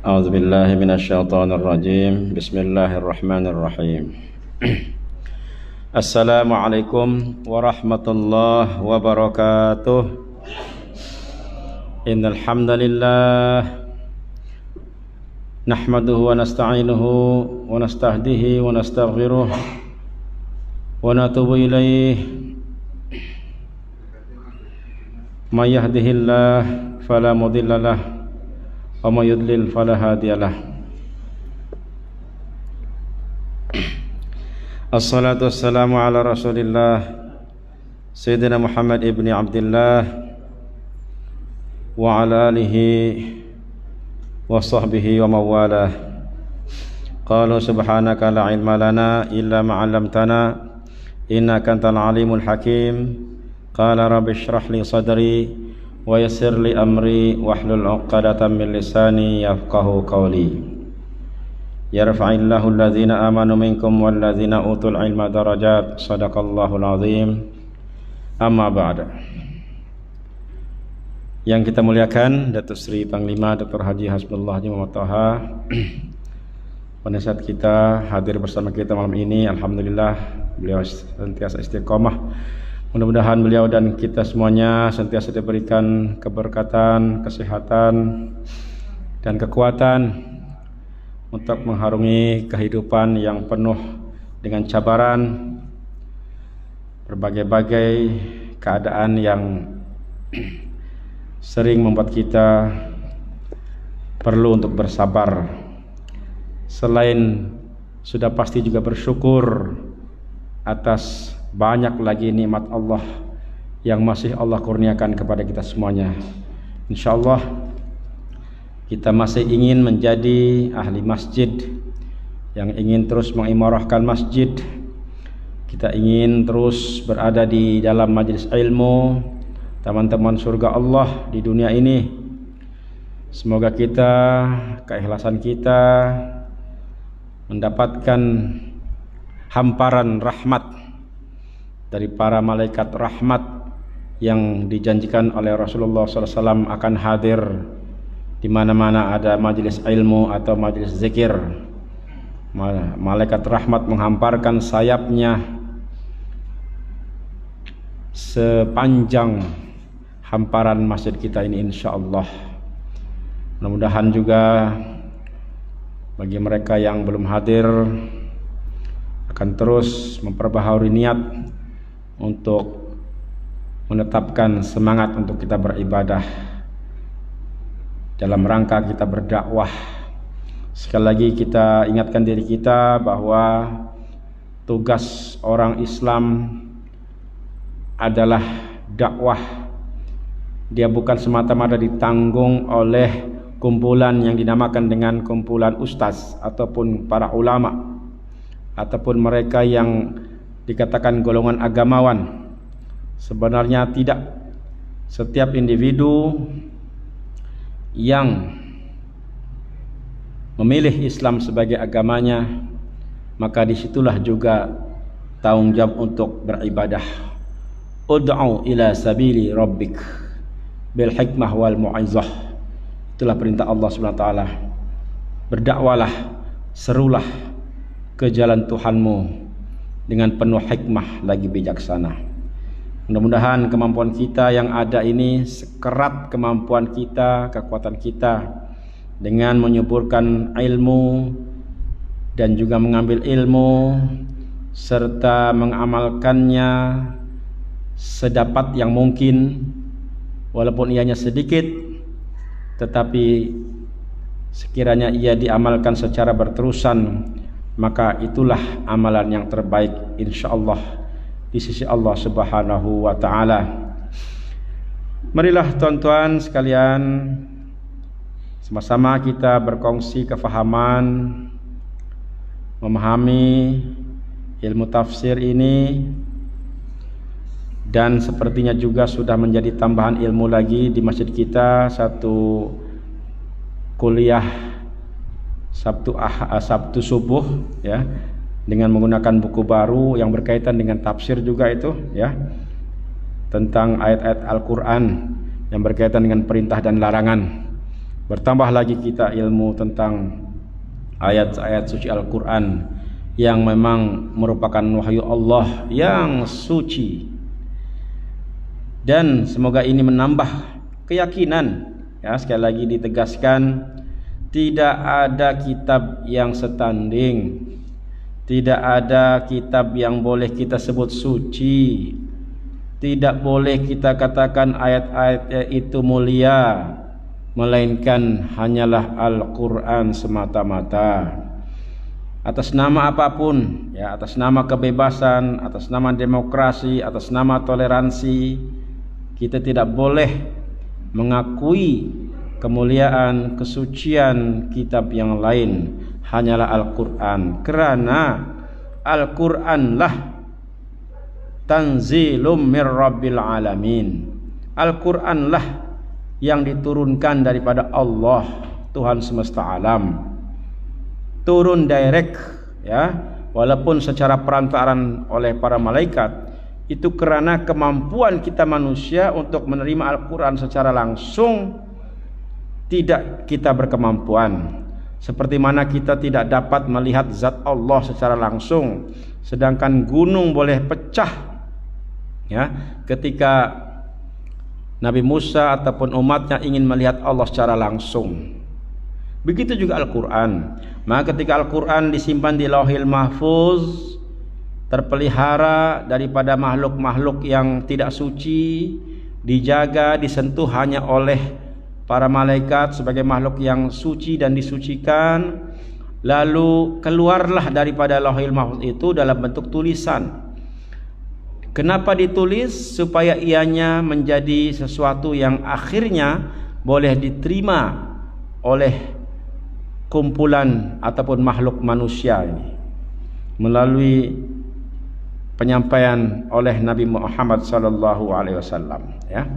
أعوذ بالله من الشيطان الرجيم بسم الله الرحمن الرحيم السلام عليكم ورحمة الله وبركاته إن الحمد لله نحمده ونستعينه ونستهديه ونستغفره ونتوب إليه من يهده الله فلا مضل له ومن يضلل فلا هادي له الصلاة والسلام على رسول الله سيدنا محمد ابن عبد الله وعلى آله وصحبه ومن والاه قالوا سبحانك لا علم لنا إلا ما علمتنا إنك أنت العليم الحكيم قال رب اشرح لي صدري ويسر لي أمري واحلل عقدة من لساني يفقهوا قولي يرفع الله الذين آمنوا منكم والذين أوتوا العلم درجات صدق الله العظيم أما بعد. Yang kita muliakan Datuk Seri Panglima Dr. Haji Hasbullah Haji Muhammad Taha, penasihat kita hadir bersama kita malam ini. Alhamdulillah beliau sentiasa istiqomah. Mudah-mudahan beliau dan kita semuanya sentiasa diberikan keberkatan, kesehatan, dan kekuatan untuk mengharungi kehidupan yang penuh dengan cabaran, berbagai-bagai keadaan yang sering membuat kita perlu untuk bersabar. Selain sudah pasti juga bersyukur atas banyak lagi nikmat Allah yang masih Allah kurniakan kepada kita semuanya. InsyaAllah kita masih ingin menjadi ahli masjid yang ingin terus mengimarahkan masjid. Kita ingin terus berada di dalam majelis ilmu, teman-teman surga Allah di dunia ini. Semoga kita, keikhlasan kita mendapatkan hamparan rahmat dari para malaikat rahmat yang dijanjikan oleh Rasulullah SAW akan hadir di mana-mana ada majelis ilmu atau majelis zikir. Malaikat rahmat menghamparkan sayapnya sepanjang hamparan masjid kita ini, insyaallah. Mudah-mudahan juga bagi mereka yang belum hadir akan terus memperbaharui niat untuk menetapkan semangat untuk kita beribadah dalam rangka kita berdakwah. Sekali lagi kita ingatkan diri kita bahwa tugas orang Islam adalah dakwah. Dia bukan semata-mata ditanggung oleh kumpulan yang dinamakan dengan kumpulan ustaz ataupun para ulama ataupun mereka yang dikatakan golongan agamawan. Sebenarnya tidak. Setiap individu yang memilih Islam sebagai agamanya, maka disitulah juga tanggung jawab untuk beribadah. Ud'u ila sabili rabbik bil hikmah wal mu'izah. Itulah perintah Allah SWT. Berdakwalah, serulah ke jalan Tuhanmu dengan penuh hikmah lagi bijaksana. Mudah-mudahan kemampuan kita yang ada ini sekerat kemampuan kita, kekuatan kita dengan menyuburkan ilmu dan juga mengambil ilmu serta mengamalkannya sedapat yang mungkin, walaupun ianya sedikit, tetapi sekiranya ia diamalkan secara berterusan, maka itulah amalan yang terbaik insyaallah di sisi Allah Subhanahu wa taala. Marilah tuan-tuan sekalian, sama-sama kita berkongsi kefahaman, memahami ilmu tafsir ini, dan sepertinya juga sudah menjadi tambahan ilmu lagi di masjid kita, satu kuliah Sabtu subuh ya, dengan menggunakan buku baru yang berkaitan dengan tafsir juga itu ya, tentang ayat-ayat Al-Quran yang berkaitan dengan perintah dan larangan. bertambah lagi kita ilmu tentang ayat-ayat suci Al-Quran yang memang merupakan wahyu Allah yang suci. Dan semoga ini menambah keyakinan, ya, sekali lagi ditegaskan, tidak ada kitab yang setanding, tidak ada kitab yang boleh kita sebut suci, tidak boleh kita katakan ayat-ayat itu mulia, melainkan hanyalah Al-Quran semata-mata. Atas nama apapun, ya, atas nama kebebasan, atas nama demokrasi, atas nama toleransi, kita tidak boleh mengakui kemuliaan, kesucian kitab yang lain, hanyalah Al-Quran. Kerana Al-Quranlah tanzilum mir rabbil alamin. Al-Quranlah yang diturunkan daripada Allah, Tuhan semesta alam. Turun direct, ya, walaupun secara perantaraan oleh para malaikat. Itu kerana kemampuan kita manusia untuk menerima Al-Quran secara langsung tidak kita berkemampuan. Seperti mana kita tidak dapat melihat zat Allah secara langsung, sedangkan gunung boleh pecah, ya, ketika Nabi Musa ataupun umatnya ingin melihat Allah secara langsung. Begitu juga Al-Quran. Maka ketika Al-Quran disimpan di Lauhil Mahfuz, terpelihara daripada makhluk-makhluk yang tidak suci, dijaga, disentuh hanya oleh para malaikat sebagai makhluk yang suci dan disucikan, lalu keluarlah daripada Lauhil Mahfuz itu dalam bentuk tulisan. Kenapa ditulis? Supaya ianya menjadi sesuatu yang akhirnya boleh diterima oleh kumpulan ataupun makhluk manusia ini melalui penyampaian oleh Nabi Muhammad sallallahu alaihi wasallam, ya.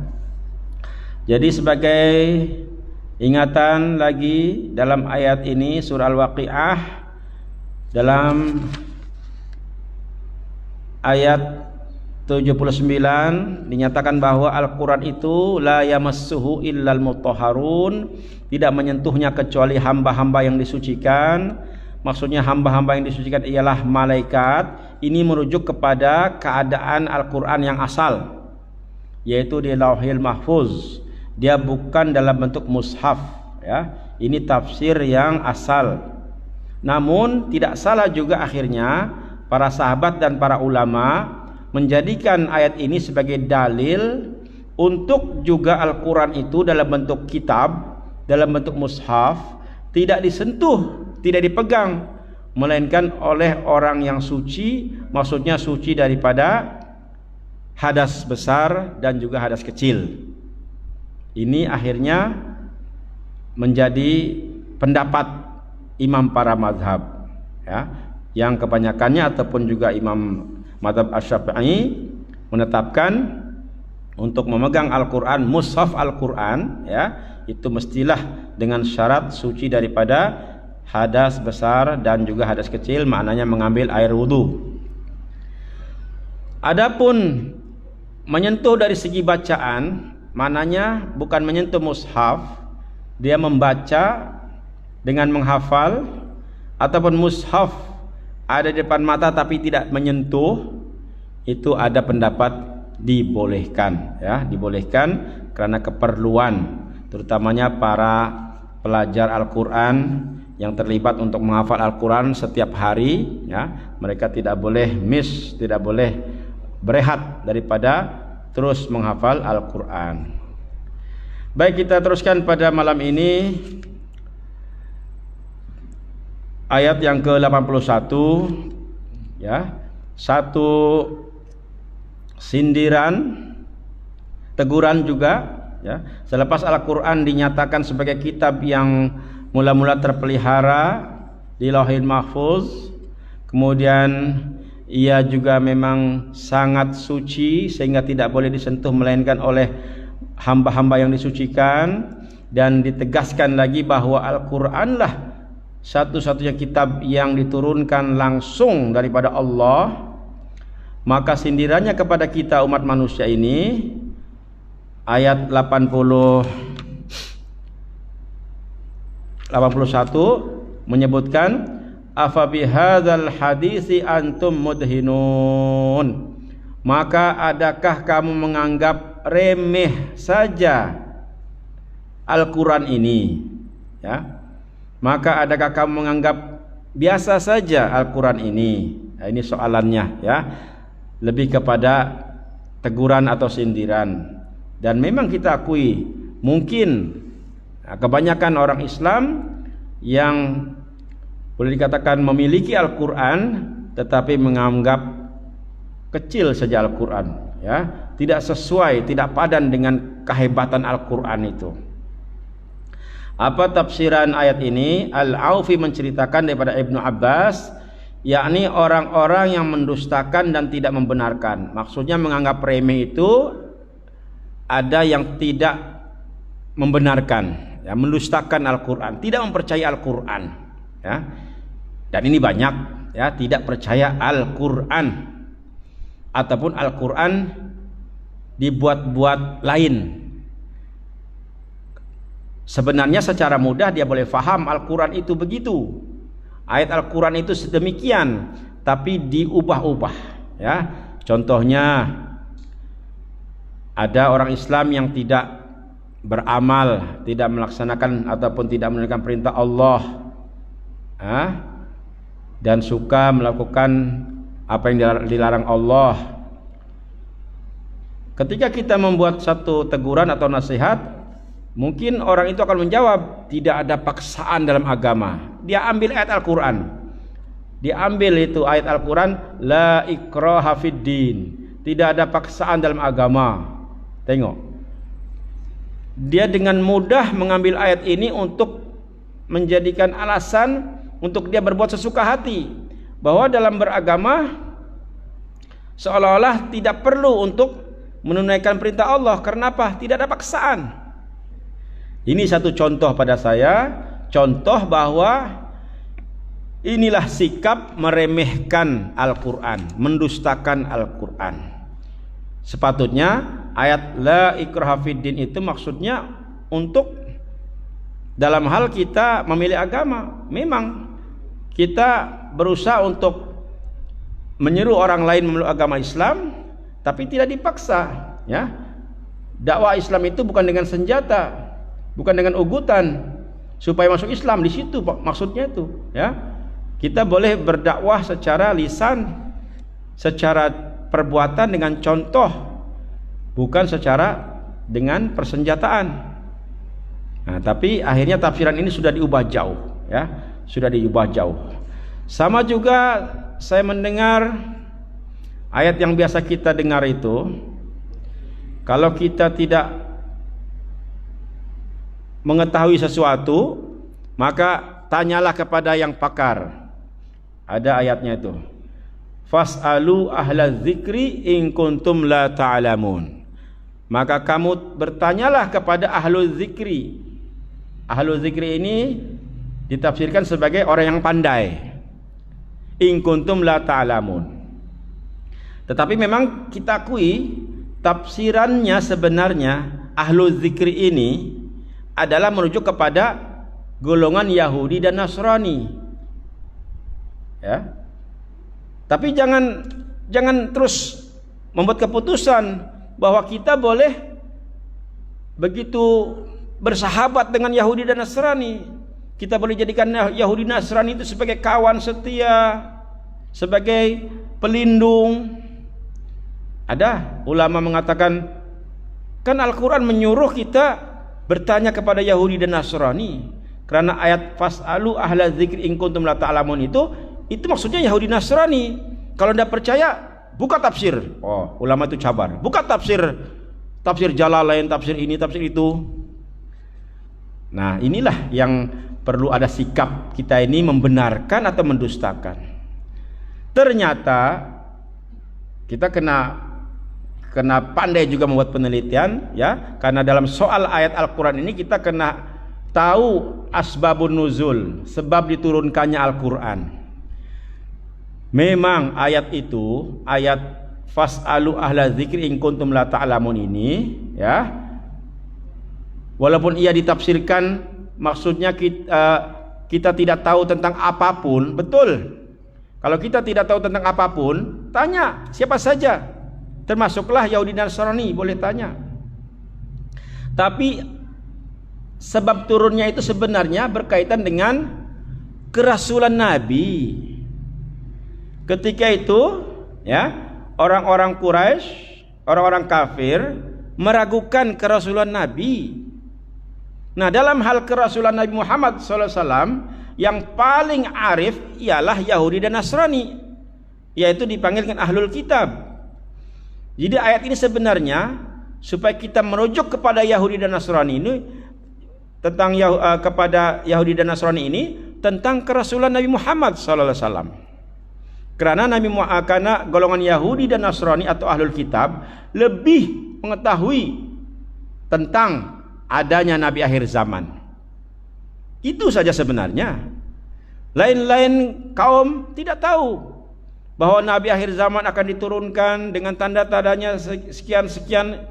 Jadi sebagai ingatan lagi, dalam ayat ini surah Al-Waqiah dalam ayat 79 dinyatakan bahwa Al-Quran itu la yamassuhu illal mutahharun, tidak menyentuhnya kecuali hamba-hamba yang disucikan. Maksudnya hamba-hamba yang disucikan ialah malaikat. Ini merujuk kepada keadaan Al-Quran yang asal, yaitu di Lauhil Mahfuz. Dia bukan dalam bentuk mushaf, ya. Ini tafsir yang asal. Namun tidak salah juga akhirnya para sahabat dan para ulama menjadikan ayat ini sebagai dalil untuk juga Al-Quran itu dalam bentuk kitab, dalam bentuk mushaf, tidak disentuh, tidak dipegang, melainkan oleh orang yang suci. Maksudnya suci daripada hadas besar dan juga hadas kecil. Ini akhirnya menjadi pendapat imam para mazhab, ya, yang kebanyakannya ataupun juga imam mazhab Asy-Syafi'i menetapkan untuk memegang Al-Quran, mushaf Al-Quran, ya, itu mestilah dengan syarat suci daripada hadas besar dan juga hadas kecil, maknanya mengambil air wudu. Adapun menyentuh dari segi bacaan, maknanya bukan menyentuh mushaf, dia membaca dengan menghafal, ataupun mushaf ada di depan mata tapi tidak menyentuh, itu ada pendapat dibolehkan, ya, dibolehkan karena keperluan, terutamanya para pelajar Al-Quran yang terlibat untuk menghafal Al-Quran setiap hari, ya, mereka tidak boleh miss, tidak boleh berehat daripada terus menghafal Al-Quran. Baik, kita teruskan pada malam ini ayat yang ke-81, ya, satu sindiran, teguran juga, ya. Selepas Al-Quran dinyatakan sebagai kitab yang mula-mula terpelihara di Lauhil Mahfuz, kemudian ia juga memang sangat suci sehingga tidak boleh disentuh melainkan oleh hamba-hamba yang disucikan, dan ditegaskan lagi bahwa Al-Quranlah satu-satunya kitab yang diturunkan langsung daripada Allah. Maka sindirannya kepada kita umat manusia ini, ayat 80 81 menyebutkan afa bihadzal hadisi antum mudhinun, maka adakah kamu menganggap remeh saja Al-Quran ini, ya? Maka adakah kamu menganggap biasa saja Al-Quran ini? Nah, ini soalannya, ya, lebih kepada teguran atau sindiran. Dan memang kita akui mungkin kebanyakan orang Islam yang boleh dikatakan memiliki Al-Quran tetapi menganggap kecil saja Al-Quran, ya, tidak sesuai, tidak padan dengan kehebatan Al-Quran itu. Apa tafsiran ayat ini? Al-Aufi menceritakan daripada Ibnu Abbas, yakni orang-orang yang mendustakan dan tidak membenarkan. Maksudnya menganggap remeh itu ada yang tidak membenarkan, ya, mendustakan Al-Quran, tidak mempercayai Al-Quran, ya. Dan ini banyak, ya, tidak percaya Al-Quran ataupun Al-Quran dibuat-buat lain. Sebenarnya secara mudah dia boleh faham Al-Quran itu begitu, ayat Al-Quran itu sedemikian, tapi diubah-ubah, ya. Contohnya ada orang Islam yang tidak beramal, tidak melaksanakan ataupun tidak menunaikan perintah Allah, dan suka melakukan apa yang dilarang Allah. Ketika kita membuat satu teguran atau nasihat, mungkin orang itu akan menjawab, tidak ada paksaan dalam agama. Dia ambil ayat Al-Quran, diambil itu ayat Al-Quran, la ikraha fid din, tidak ada paksaan dalam agama. Tengok, dia dengan mudah mengambil ayat ini untuk menjadikan alasan untuk dia berbuat sesuka hati, bahwa dalam beragama seolah-olah tidak perlu untuk menunaikan perintah Allah. Karena apa? Tidak ada paksaan. Ini satu contoh pada saya, contoh bahwa inilah sikap meremehkan Al-Quran, mendustakan Al-Quran. Sepatutnya ayat la ikraha fiddin itu maksudnya untuk dalam hal kita memilih agama. Memang kita berusaha untuk menyeru orang lain memeluk agama Islam, tapi tidak dipaksa, ya. Dakwah Islam itu bukan dengan senjata, bukan dengan ugutan supaya masuk Islam. Di situ maksudnya itu, ya. Kita boleh berdakwah secara lisan, secara perbuatan dengan contoh, bukan secara dengan persenjataan. Nah, tapi akhirnya tafsiran ini sudah diubah jauh, ya, sudah diubah jauh. Sama juga saya mendengar ayat yang biasa kita dengar itu, kalau kita tidak mengetahui sesuatu, maka tanyalah kepada yang pakar. Ada ayatnya itu, fas'alu ahla dzikri in kuntum la ta'lamun. Maka kamu bertanyalah kepada ahlu dzikri. Ahlu dzikri ini ditafsirkan sebagai orang yang pandai. In kuntum la ta'lamun. Tetapi memang kita akui tafsirannya sebenarnya ahlu dzikri ini adalah merujuk kepada golongan Yahudi dan Nasrani, ya. Tapi jangan terus membuat keputusan bahwa kita boleh begitu bersahabat dengan Yahudi dan Nasrani. Kita boleh jadikan Yahudi Nasrani itu sebagai kawan setia, sebagai pelindung. Ada ulama mengatakan, kan Al-Quran menyuruh kita bertanya kepada Yahudi dan Nasrani, karena ayat fas'alu ahla dzikri in kuntum la ta'lamun itu maksudnya Yahudi Nasrani. Kalau tidak percaya, buka tafsir. Oh, ulama itu cabar. Buka tafsir Jalalain, tafsir ini, tafsir itu. Nah, inilah yang perlu ada sikap kita ini, membenarkan atau mendustakan. Ternyata kita kena pandai juga membuat penelitian, ya, karena dalam soal ayat Al-Quran ini kita kena tahu asbabun nuzul, sebab diturunkannya Al-Quran. Memang ayat itu, ayat fas'alu ahla dzikri in kuntum la ta'lamun ini, ya, walaupun ia ditafsirkan maksudnya kita tidak tahu tentang apapun. Betul. Kalau kita tidak tahu tentang apapun, tanya siapa saja, termasuklah Yahudi dan Nasrani, boleh tanya. Tapi sebab turunnya itu sebenarnya berkaitan dengan kerasulan Nabi. Ketika itu, ya, orang-orang Quraisy, orang-orang kafir meragukan kerasulan Nabi. Nah, dalam hal kerasulan Nabi Muhammad SAW, yang paling arif ialah Yahudi dan Nasrani, yaitu dipanggil dengan ahlul kitab. Jadi ayat ini sebenarnya supaya kita merujuk kepada Yahudi dan Nasrani ini, tentang kepada Yahudi dan Nasrani ini tentang kerasulan Nabi Muhammad SAW. Karena karena golongan Yahudi dan Nasrani atau ahlul kitab lebih mengetahui tentang adanya Nabi akhir zaman. Itu saja sebenarnya. Lain-lain kaum tidak tahu bahwa Nabi akhir zaman akan diturunkan dengan tanda-tandanya sekian-sekian.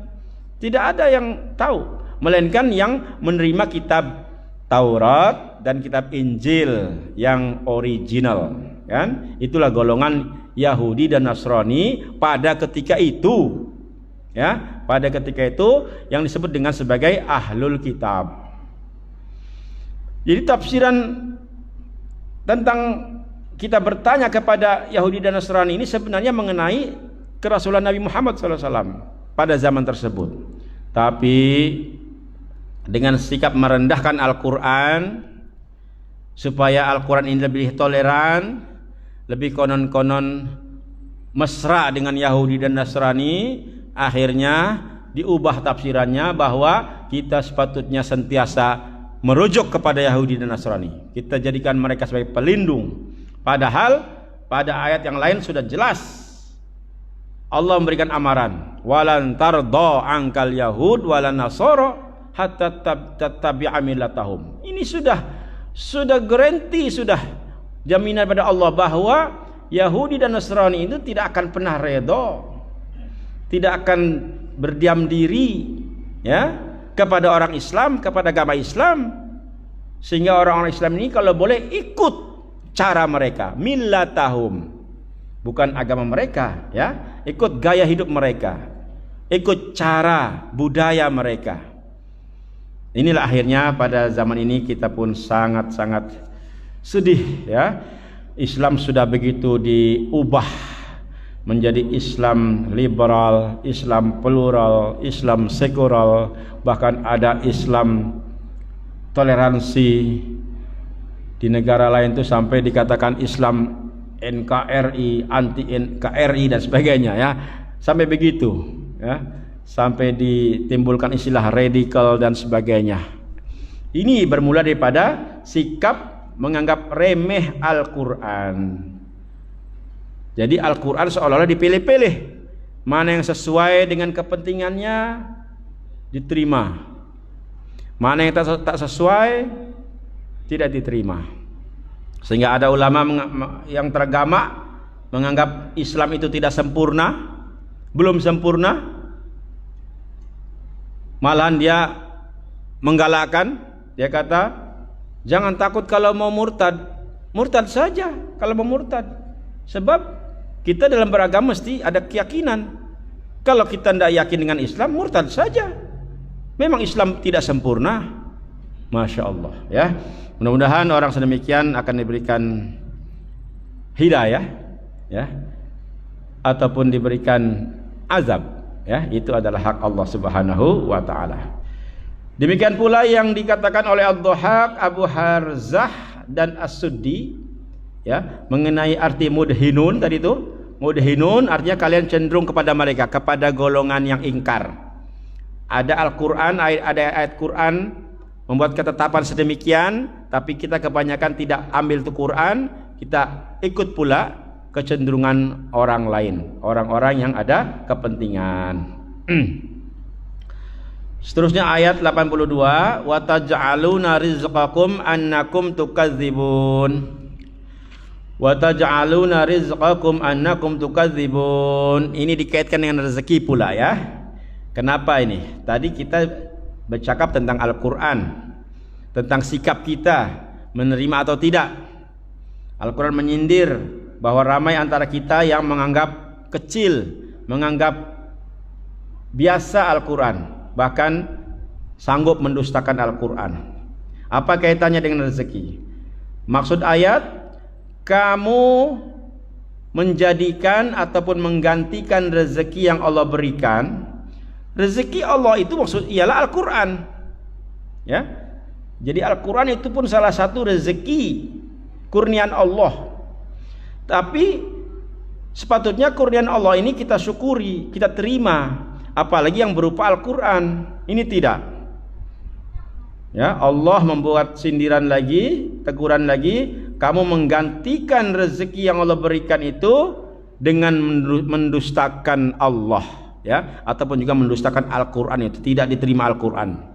Tidak ada yang tahu, melainkan yang menerima kitab Taurat dan kitab Injil yang original, kan? Itulah golongan Yahudi dan Nasrani pada ketika itu. Ya, pada ketika itu yang disebut dengan sebagai ahlul kitab. Jadi tafsiran tentang kita bertanya kepada Yahudi dan Nasrani ini sebenarnya mengenai kerasulan Nabi Muhammad SAW pada zaman tersebut. Tapi dengan sikap merendahkan Al-Quran, supaya Al-Quran ini lebih toleran, lebih konon-konon mesra dengan Yahudi dan Nasrani, akhirnya diubah tafsirannya bahwa kita sepatutnya sentiasa merujuk kepada Yahudi dan Nasrani. Kita jadikan mereka sebagai pelindung. Padahal pada ayat yang lain sudah jelas Allah memberikan amaran, walan tarda angkal yahud walan nasara hatta tattabi'a millatahum. Ini sudah garanti, sudah jaminan pada Allah bahwa Yahudi dan Nasrani itu tidak akan pernah redha, tidak akan berdiam diri, ya, kepada orang Islam, kepada agama Islam, sehingga orang-orang Islam ini kalau boleh ikut cara mereka, millatahum, bukan agama mereka, ya, ikut gaya hidup mereka, ikut cara budaya mereka. Inilah akhirnya pada zaman ini kita pun sangat-sangat sedih, ya, Islam sudah begitu diubah menjadi Islam liberal, Islam plural, Islam sekular, bahkan ada Islam toleransi. Di negara lain itu sampai dikatakan Islam NKRI, anti NKRI dan sebagainya, ya. Sampai begitu, ya. Sampai ditimbulkan istilah radikal dan sebagainya. Ini bermula daripada sikap menganggap remeh Al-Quran. Jadi Al-Quran seolah-olah dipilih-pilih, mana yang sesuai dengan kepentingannya diterima, mana yang tak sesuai tidak diterima. Sehingga ada ulama yang teragama menganggap Islam itu tidak sempurna, belum sempurna, malahan dia menggalakkan, dia kata jangan takut kalau mau murtad, murtad saja kalau mau murtad, sebab kita dalam beragama mesti ada keyakinan. Kalau kita tidak yakin dengan Islam, murtad saja. Memang Islam tidak sempurna. Masya Allah, ya. Mudah-mudahan orang sedemikian akan diberikan hidayah, ya, ataupun diberikan azab, ya. Itu adalah hak Allah Subhanahu wa taala. Demikian pula yang dikatakan oleh Ad-Dhahhak, Abu Harzah dan As-Suddi, ya, mengenai arti mudhinun tadi itu. Mudhinun artinya kalian cenderung kepada mereka, kepada golongan yang ingkar. Ada Al-Quran, ada ayat Quran membuat ketetapan sedemikian, tapi kita kebanyakan tidak ambil itu Quran, kita ikut pula kecenderungan orang lain, orang-orang yang ada kepentingan. Seterusnya ayat 82, wa taj'aluna rizqakum annakum tukadzibun. Wa taj'aluna rizqakum annakum tukadzibun. Ini dikaitkan dengan rezeki pula, ya. Kenapa ini? Tadi kita bercakap tentang Al-Quran. tentang sikap kita menerima atau tidak. Al-Quran menyindir bahwa ramai antara kita yang menganggap kecil, menganggap biasa Al-Quran, bahkan sanggup mendustakan Al-Quran. Apa kaitannya dengan rezeki? Maksud ayat, kamu menjadikan ataupun menggantikan rezeki yang Allah berikan. Rezeki Allah itu maksud ialah Al-Quran, ya. Jadi Al-Quran itu pun salah satu rezeki kurniaan Allah. Tapi sepatutnya kurniaan Allah ini kita syukuri, kita terima, apalagi yang berupa Al-Quran. Ini tidak, ya. Allah membuat sindiran lagi, teguran lagi, kamu menggantikan rezeki yang Allah berikan itu dengan mendustakan Allah, ya, ataupun juga mendustakan Al-Quran. Itu tidak diterima Al-Quran.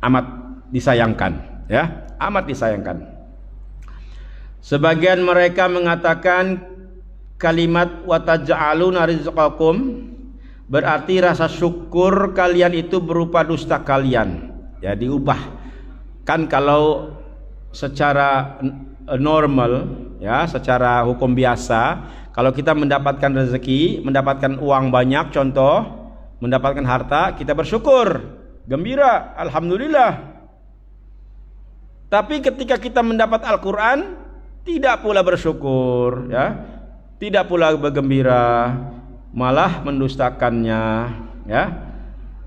Amat disayangkan, ya, amat disayangkan. Sebagian mereka mengatakan kalimat wa taj'aluna rizqakum berarti rasa syukur kalian itu berupa dusta kalian, ya, diubah. Kan kalau secara normal, ya, secara hukum biasa, kalau kita mendapatkan rezeki, mendapatkan uang banyak, contoh, mendapatkan harta, kita bersyukur, gembira, alhamdulillah. Tapi ketika kita mendapat Al-Quran, tidak pula bersyukur, ya, tidak pula bergembira, malah mendustakannya, ya.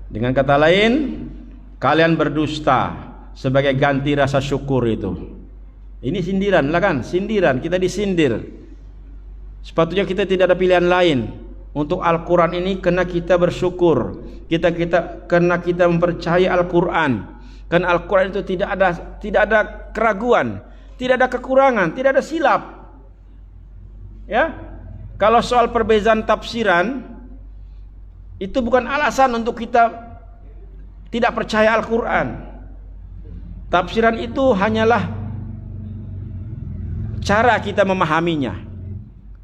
Dengan kata lain, kalian berdusta sebagai ganti rasa syukur itu. Ini sindiran lah, kan, sindiran, kita disindir. Sepatutnya kita tidak ada pilihan lain untuk Al-Quran ini, karena kita bersyukur, karena kita mempercayai Al-Quran. Kan Al-Quran itu tidak ada keraguan, tidak ada kekurangan, tidak ada silap, ya. Kalau soal perbezaan tafsiran itu bukan alasan untuk kita tidak percaya Al-Quran. Tafsiran itu hanyalah cara kita memahaminya.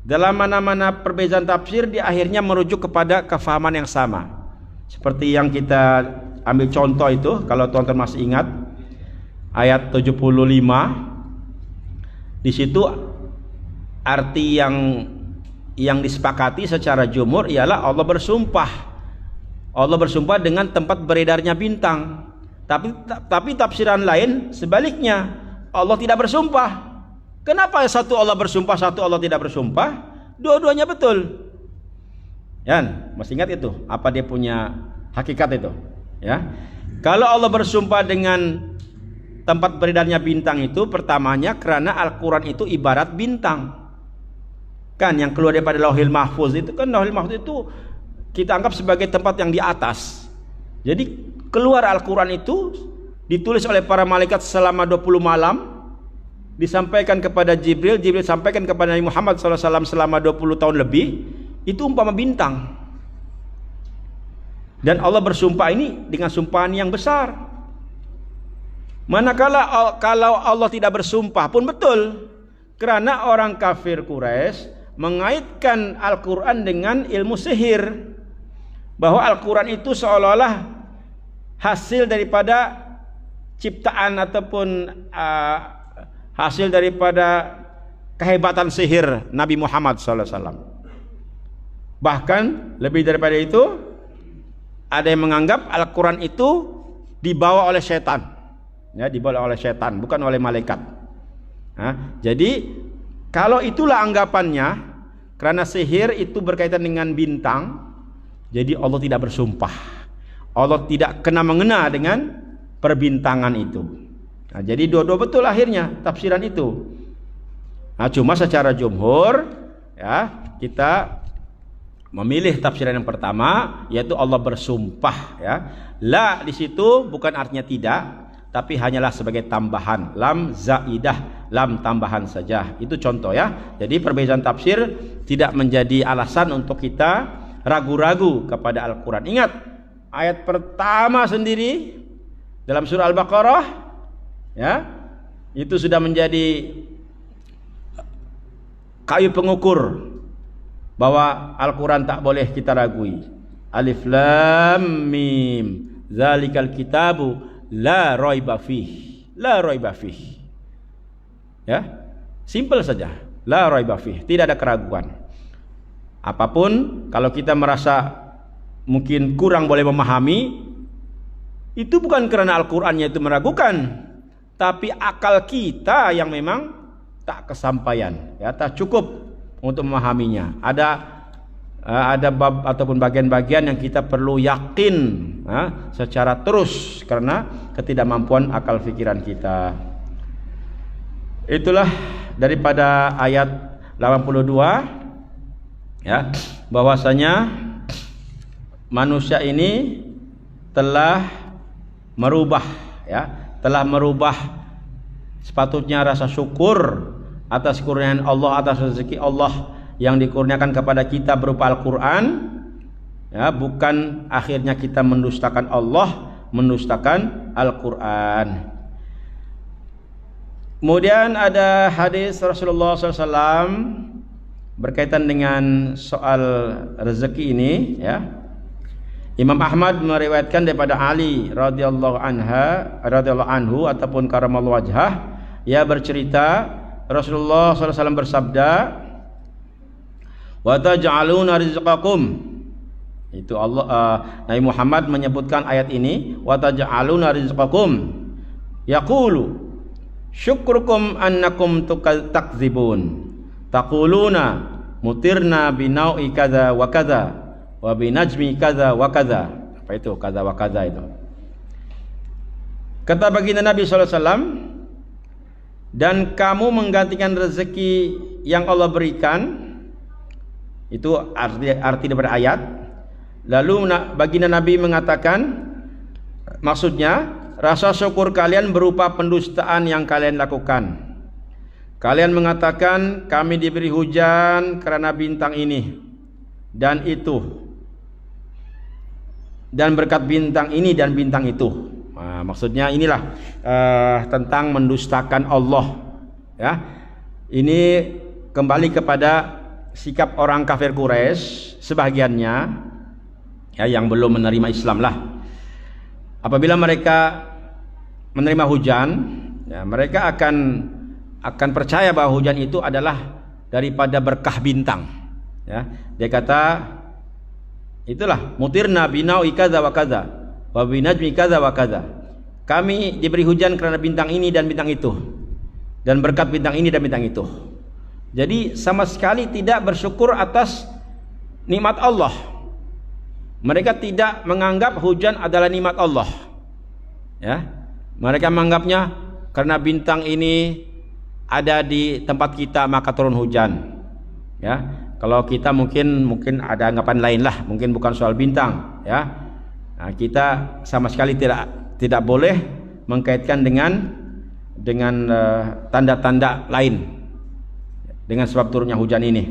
Dalam mana-mana perbezaan tafsir, di akhirnya merujuk kepada kefahaman yang sama. Seperti yang kita ambil contoh itu, kalau tuan-tuan masih ingat ayat 75, di situ arti yang disepakati secara jumhur ialah Allah bersumpah. Allah bersumpah dengan tempat beredarnya bintang. Tapi tafsiran lain sebaliknya, Allah tidak bersumpah. Kenapa satu Allah bersumpah, satu Allah tidak bersumpah? Dua-duanya betul. Yan, masih ingat itu? Apa dia punya hakikat itu? Ya, kalau Allah bersumpah dengan tempat beredarnya bintang itu, pertamanya karena Al-Quran itu ibarat bintang, kan, yang keluar daripada Lauhil Mahfuz itu kan, Lauhil Mahfuz itu kita anggap sebagai tempat yang di atas. Jadi keluar Al-Quran itu ditulis oleh para malaikat selama 20 malam, disampaikan kepada Jibril, Jibril sampaikan kepada Nabi Muhammad SAW selama 20 tahun lebih. Itu umpama bintang. Dan Allah bersumpah ini dengan sumpahan yang besar. Manakala kalau Allah tidak bersumpah pun betul, karena orang kafir Quraisy mengaitkan Al-Quran dengan ilmu sihir, bahwa Al-Quran itu seolah-olah hasil daripada ciptaan ataupun hasil daripada kehebatan sihir Nabi Muhammad SAW. Bahkan lebih daripada itu, ada yang menganggap Al-Quran itu dibawa oleh setan, ya, dibawa oleh setan, bukan oleh malaikat. Jadi kalau itulah anggapannya, karena sihir itu berkaitan dengan bintang, jadi Allah tidak bersumpah, Allah tidak kena-mengena dengan perbintangan itu. Jadi dua-dua betul akhirnya tafsiran itu. Cuma secara jumhur, ya, kita memilih tafsiran yang pertama, yaitu Allah bersumpah, ya. La di situ bukan artinya tidak, tapi hanyalah sebagai tambahan, lam zaidah, lam tambahan saja. Itu contoh, ya. Jadi perbedaan tafsir tidak menjadi alasan untuk kita ragu-ragu kepada Al-Quran. Ingat, ayat pertama sendiri dalam surah Al-Baqarah, ya, itu sudah menjadi kayu pengukur bahwa Al-Quran tak boleh kita ragui. Alif Lam Mim, zalikal kitabu la raiba fih. La raiba fih. Ya, simple saja. La raiba fih, tidak ada keraguan. Apapun, kalau kita merasa mungkin kurang boleh memahami, itu bukan karena Al-Qur'annya itu meragukan, tapi akal kita yang memang tak kesampaian, ya, tak cukup untuk memahaminya. Ada bab ataupun bagian-bagian yang kita perlu yakin secara terus karena ketidakmampuan akal pikiran kita. Itulah daripada ayat 82, ya, bahwasanya manusia ini telah merubah, ya, telah merubah sepatutnya rasa syukur atas kurniaan Allah, atas rezeki Allah yang dikurniakan kepada kita berupa Al-Quran, ya, bukan akhirnya kita mendustakan Allah, mendustakan Al-Quran. Kemudian ada hadis Rasulullah SAW berkaitan dengan soal rezeki ini, ya. Imam Ahmad meriwayatkan daripada Ali radhiyallahu anhu ataupun karamallahu wajhah, ia bercerita Rasulullah SAW bersabda, wa taj'aluna rizqakum. Itu Allah, Nabi Muhammad menyebutkan ayat ini, wa taj'aluna rizqakum yaqulu syukrukum annakum takzibun taquluna mutirna binau'i kadza wa kadza wa binajmi kadza wa kadza. Apa itu kadza wa kadza itu? Kata baginda Nabi sallallahu alaihi wasallam, dan kamu menggantikan rezeki yang Allah berikan. Itu arti daripada ayat. Lalu baginda Nabi mengatakan, maksudnya rasa syukur kalian berupa pendustaan yang kalian lakukan. Kalian mengatakan kami diberi hujan karena bintang ini dan itu, dan berkat bintang ini dan bintang itu. Nah, maksudnya inilah tentang mendustakan Allah, ya. Ini kembali kepada sikap orang kafir Quraisy sebagiannya, ya, yang belum menerima Islam lah. Apabila mereka menerima hujan, ya, mereka akan percaya bahwa hujan itu adalah daripada berkah bintang, ya. Dia kata, itulah mutirna binau'i kadza wa kadza wa binajmi kadza wa kadza. Kami diberi hujan karena bintang ini dan bintang itu, dan berkat bintang ini dan bintang itu. Jadi sama sekali tidak bersyukur atas nikmat Allah. Mereka tidak menganggap hujan adalah nikmat Allah, ya. Mereka menganggapnya karena bintang ini ada di tempat kita maka turun hujan, ya. Kalau kita mungkin ada anggapan lain lah, mungkin bukan soal bintang, ya. Nah, kita sama sekali tidak boleh mengkaitkan dengan tanda-tanda lain dengan sebab turunnya hujan ini.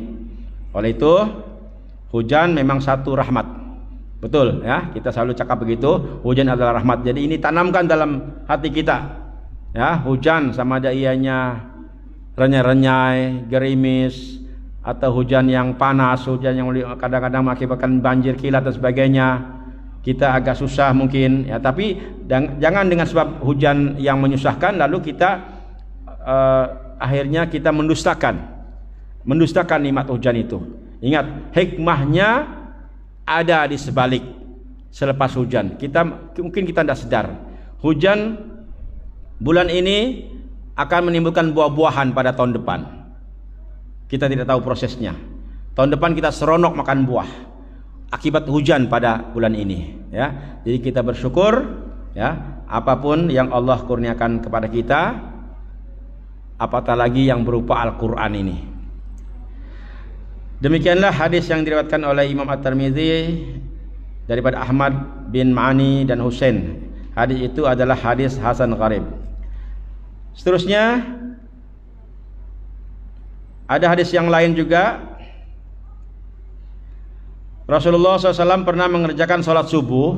Oleh itu, hujan memang satu rahmat. Betul, ya, kita selalu cakap begitu, hujan adalah rahmat. Jadi ini tanamkan dalam hati kita, ya. Hujan sama ada ianya renyai-renyai, gerimis, atau hujan yang panas, hujan yang kadang-kadang mengakibatkan banjir, kilat dan sebagainya, kita agak susah mungkin, ya. Tapi jangan dengan sebab hujan yang menyusahkan lalu kita akhirnya kita mendustakan nikmat hujan itu. Ingat, hikmahnya ada di sebalik selepas hujan. Mungkin kita tidak sadar, hujan bulan ini akan menimbulkan buah-buahan pada tahun depan. Kita tidak tahu prosesnya. Tahun depan kita seronok makan buah akibat hujan pada bulan ini, ya. Jadi kita bersyukur, ya, apapun yang Allah kurniakan kepada kita, apatah lagi yang berupa Al-Qur'an ini. Demikianlah hadis yang diriwayatkan oleh Imam At-Tirmidzi daripada Ahmad bin Ma'ani dan Husain. Hadis itu adalah hadis hasan gharib. Seterusnya ada hadis yang lain juga. Rasulullah SAW pernah mengerjakan sholat subuh,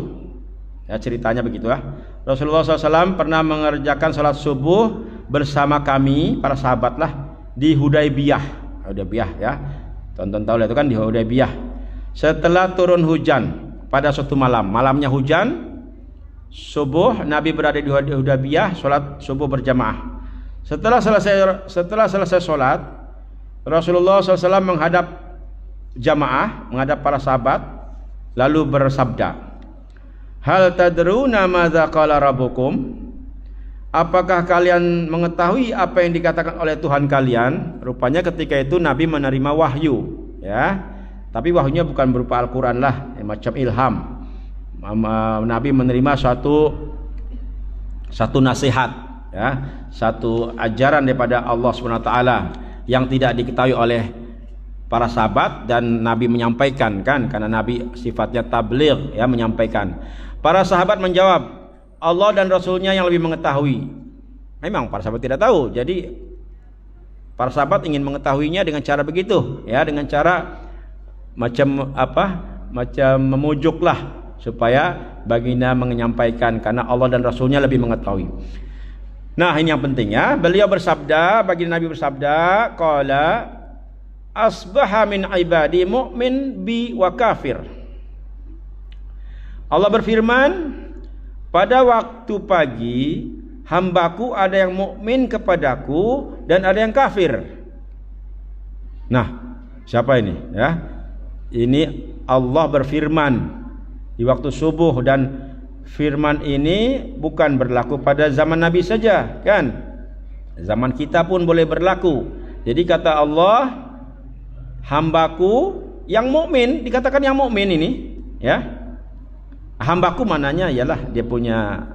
ya, ceritanya begitu, ya. Rasulullah SAW pernah mengerjakan sholat subuh bersama kami para sahabat lah di Hudaybiyah, ya. Tonton tahu itu kan di Hudaybiyah. Setelah turun hujan pada suatu malamnya hujan, subuh Nabi berada di Hudaybiyah, sholat subuh berjamaah. Setelah selesai sholat, Rasulullah SAW menghadap jamaah, menghadap para sahabat, lalu bersabda, hal tadruna madza qala rabbukum? Apakah kalian mengetahui apa yang dikatakan oleh Tuhan kalian? Rupanya ketika itu Nabi menerima wahyu, ya. Tapi wahyunya bukan berupa Al-Quran lah, macam ilham. Nabi menerima satu nasihat, ya, satu ajaran daripada Allah SWT yang tidak diketahui oleh para sahabat, dan Nabi menyampaikan, kan, karena Nabi sifatnya tabligh, ya, menyampaikan. Para sahabat menjawab, Allah dan Rasulnya yang lebih mengetahui. Memang para sahabat tidak tahu, jadi para sahabat ingin mengetahuinya dengan cara begitu, ya, dengan cara macam memujuklah supaya baginda menyampaikan, karena Allah dan Rasulnya lebih mengetahui. Nah, ini yang penting, ya. Beliau bersabda, baginda Nabi bersabda, qala asbaha min ibadi mu'min bi wa kafir. Allah berfirman, pada waktu pagi hambaku ada yang mukmin kepadaku dan ada yang kafir. Nah, siapa ini, ya? Ini Allah berfirman di waktu subuh, dan firman ini bukan berlaku pada zaman Nabi saja, kan? Zaman kita pun boleh berlaku. Jadi kata Allah, hambaku yang mukmin, dikatakan yang mukmin ini, ya. Hambaku mananya ialah dia punya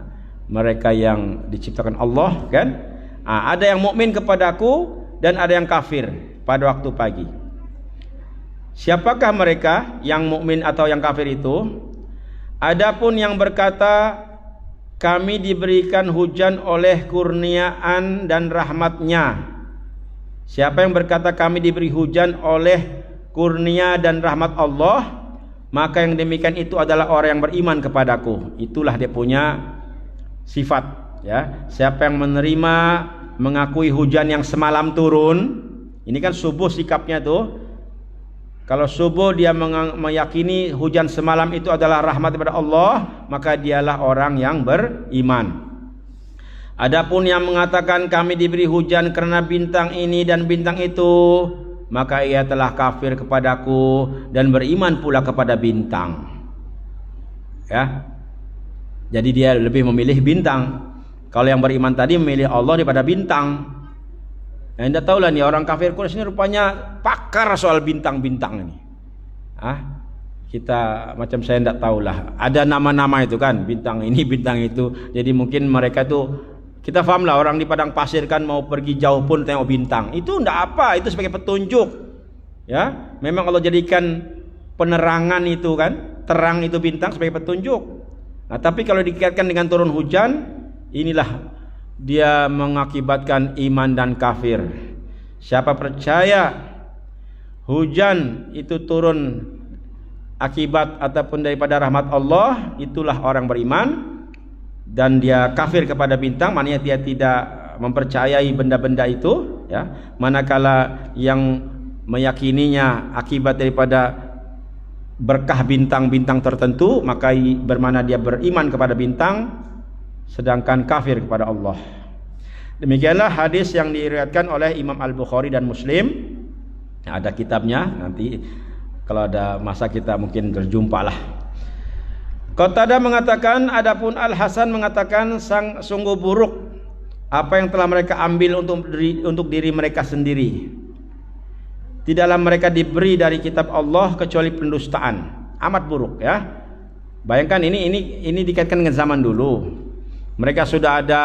mereka yang diciptakan Allah, kan? Ada yang mukmin kepadaku dan ada yang kafir pada waktu pagi. Siapakah mereka yang mukmin atau yang kafir itu? Adapun yang berkata kami diberikan hujan oleh kurniaan dan rahmatnya. Siapa yang berkata kami diberi hujan oleh kurnia dan rahmat Allah, maka yang demikian itu adalah orang yang beriman kepadaku. Itulah dia punya sifat, ya. Siapa yang menerima, mengakui hujan yang semalam turun, ini kan subuh sikapnya tuh. Kalau subuh dia meyakini hujan semalam itu adalah rahmat daripada Allah, maka dialah orang yang beriman. Adapun yang mengatakan kami diberi hujan karena bintang ini dan bintang itu, maka ia telah kafir kepadaku dan beriman pula kepada bintang, ya. Jadi dia lebih memilih bintang. Kalau yang beriman tadi memilih Allah daripada bintang. Anda tahu lah nih, orang kafir Quraisy ini rupanya pakar soal bintang-bintang ini. Kita macam saya tidak tahu lah. Ada nama-nama itu kan, bintang ini, bintang itu. Jadi mungkin mereka tuh, kita paham lah, orang di padang pasir kan mau pergi jauh pun tengok bintang. Itu tidak apa, itu sebagai petunjuk. Ya, memang Allah jadikan penerangan itu kan, terang itu bintang sebagai petunjuk. Nah, tapi kalau dikaitkan dengan turun hujan, inilah dia mengakibatkan iman dan kafir. Siapa percaya hujan itu turun akibat ataupun daripada rahmat Allah, itulah orang beriman. Dan dia kafir kepada bintang, maknanya dia tidak mempercayai benda-benda itu, ya. Manakala yang meyakininya akibat daripada berkah bintang-bintang tertentu, maka bermana dia beriman kepada bintang, sedangkan kafir kepada Allah. Demikianlah hadis yang diriwayatkan oleh Imam Al-Bukhari dan Muslim. Ada kitabnya, nanti kalau ada masa kita mungkin berjumpa lah. Qatadah mengatakan, adapun Al-Hasan mengatakan, sungguh buruk apa yang telah mereka ambil untuk diri mereka sendiri. Tidaklah mereka diberi dari kitab Allah kecuali pendustaan. Amat buruk, ya. Bayangkan ini dikaitkan dengan zaman dulu. Mereka sudah ada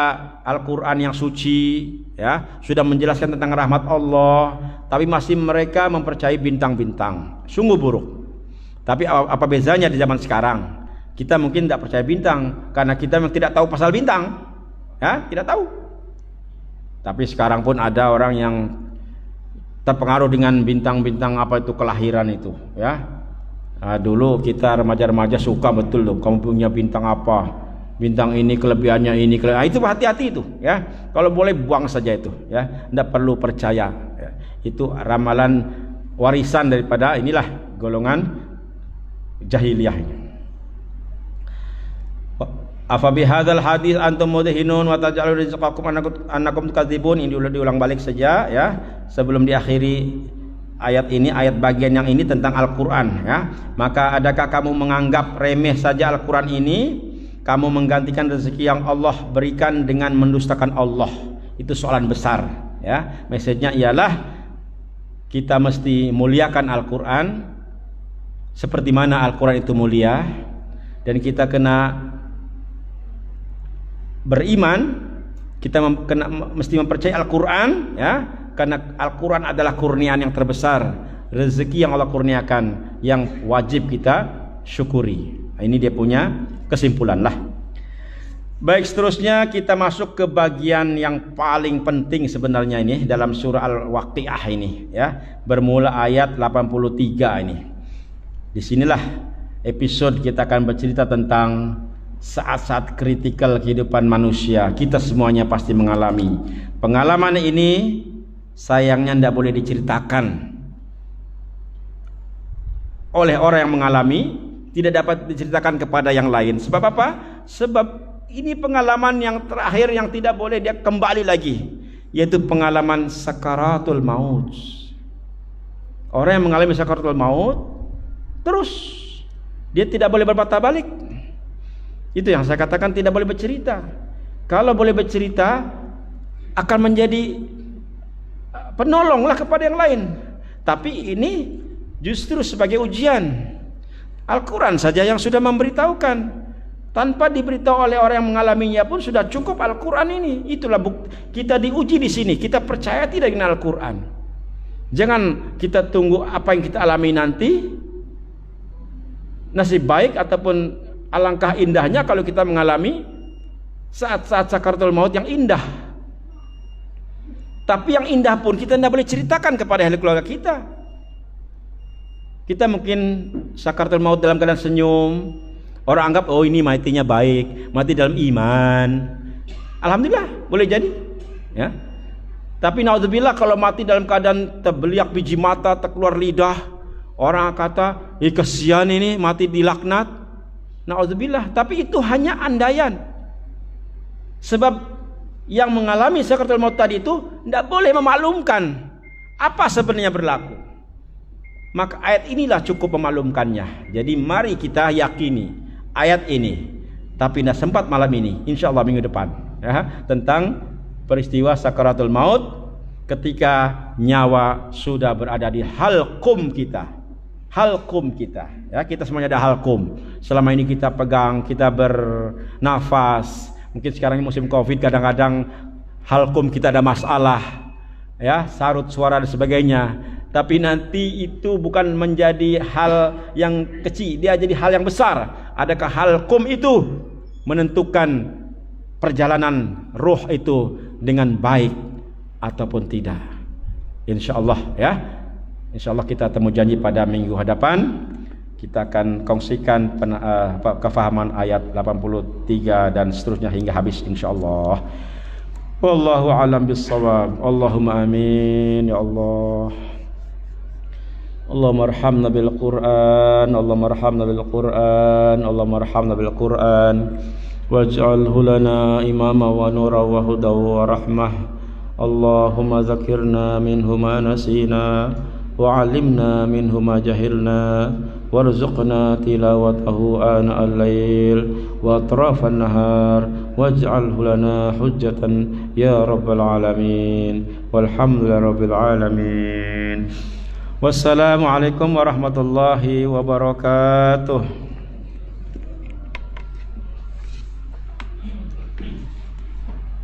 Al-Quran yang suci, ya, sudah menjelaskan tentang rahmat Allah, tapi masih mereka mempercayai bintang-bintang. Sungguh buruk. Tapi apa bezanya di zaman sekarang? Kita mungkin tidak percaya bintang karena kita memang tidak tahu pasal bintang, ya, tidak tahu. Tapi sekarang pun ada orang yang terpengaruh dengan bintang-bintang apa itu kelahiran itu, ya. Dulu kita remaja-remaja suka betul loh, kamu punya bintang apa, bintang ini kelebihannya ini, itu hati-hati itu, ya. Kalau boleh buang saja itu, ya, tidak perlu percaya, ya. Itu ramalan warisan daripada inilah golongan jahiliyah ini. Afa bihadzal hadis antum mudhinun wa taj'alun rizqakum annakum tukadzibun. Ini diulang balik saja ya, sebelum diakhiri ayat ini, ayat bagian yang ini tentang Al-Qur'an ya. Maka adakah kamu menganggap remeh saja Al-Qur'an ini? Kamu menggantikan rezeki yang Allah berikan dengan mendustakan Allah. Itu soalan besar ya. Message-nya ialah kita mesti muliakan Al-Qur'an seperti mana Al-Qur'an itu mulia, dan kita kena beriman, kita mesti mempercayai Al-Quran ya, karena Al-Quran adalah kurniaan yang terbesar, rezeki yang Allah kurniakan yang wajib kita syukuri. Nah, ini dia punya kesimpulan lah. Baik, seterusnya kita masuk ke bagian yang paling penting sebenarnya ini dalam surah Al-Waqiah ini ya, bermula ayat 83 ini. Disinilah episode kita akan bercerita tentang saat-saat kritikal kehidupan manusia. Kita semuanya pasti mengalami pengalaman ini. Sayangnya tidak boleh diceritakan oleh orang yang mengalami, tidak dapat diceritakan kepada yang lain. Sebab apa? Sebab ini pengalaman yang terakhir yang tidak boleh dia kembali lagi, yaitu pengalaman sakaratul maut. Orang yang mengalami sakaratul maut terus dia tidak boleh berpatah balik. Itu yang saya katakan tidak boleh bercerita. Kalau boleh bercerita akan menjadi penolonglah kepada yang lain. Tapi ini justru sebagai ujian. Al-Quran saja yang sudah memberitahukan, tanpa diberitahu oleh orang yang mengalaminya pun sudah cukup Al-Quran ini. Itulah kita diuji di sini. Kita percaya tidak dengan Al-Quran. Jangan kita tunggu apa yang kita alami nanti, nasib baik ataupun alangkah indahnya kalau kita mengalami saat-saat sakaratul maut yang indah. Tapi yang indah pun kita tidak boleh ceritakan kepada ahli keluarga kita. Kita mungkin sakaratul maut dalam keadaan senyum, orang anggap oh ini matinya baik, mati dalam iman. Alhamdulillah, boleh jadi ya. Tapi naudzubillah kalau mati dalam keadaan terbeliak biji mata, terkeluar lidah, orang kata kasihan ini mati dilaknat. Na'udzubillah. Tapi itu hanya andaian. Sebab yang mengalami sakaratul maut tadi itu tidak boleh memaklumkan apa sebenarnya berlaku. Maka ayat inilah cukup memaklumkannya. Jadi mari kita yakini ayat ini. Tapi tidak sempat malam ini, insyaallah minggu depan ya, tentang peristiwa sakaratul maut ketika nyawa sudah berada di halqum kita. Halqum kita ya, kita semuanya ada halqum. Selama ini kita pegang, kita bernafas. Mungkin sekarang ini musim Covid, kadang-kadang halqum kita ada masalah ya, sarut suara dan sebagainya. Tapi nanti itu bukan menjadi hal yang kecil, dia jadi hal yang besar. Adakah halqum itu menentukan perjalanan ruh itu dengan baik ataupun tidak? Insyaallah ya. InsyaAllah kita temu janji pada minggu hadapan. Kita akan kongsikan kefahaman ayat 83 dan seterusnya hingga habis insyaallah. Wallahu a'lam bissawab. Allahumma amin ya Allah. Allahumma arhamna bil Qur'an, Allahumma arhamna bil Qur'an, Allahumma arhamna bil Qur'an. Waj'alhu lana imama wa nura wa huda wa rahmah. Allahumma zakirna minhu ma nasina وعلمنا منه ما جهلنا وارزقنا تلاوته آناء الليل وأطراف النهار واجعله لنا حجة يا رب العالمين والحمد لله رب العالمين والسلام عليكم ورحمة الله وبركاته.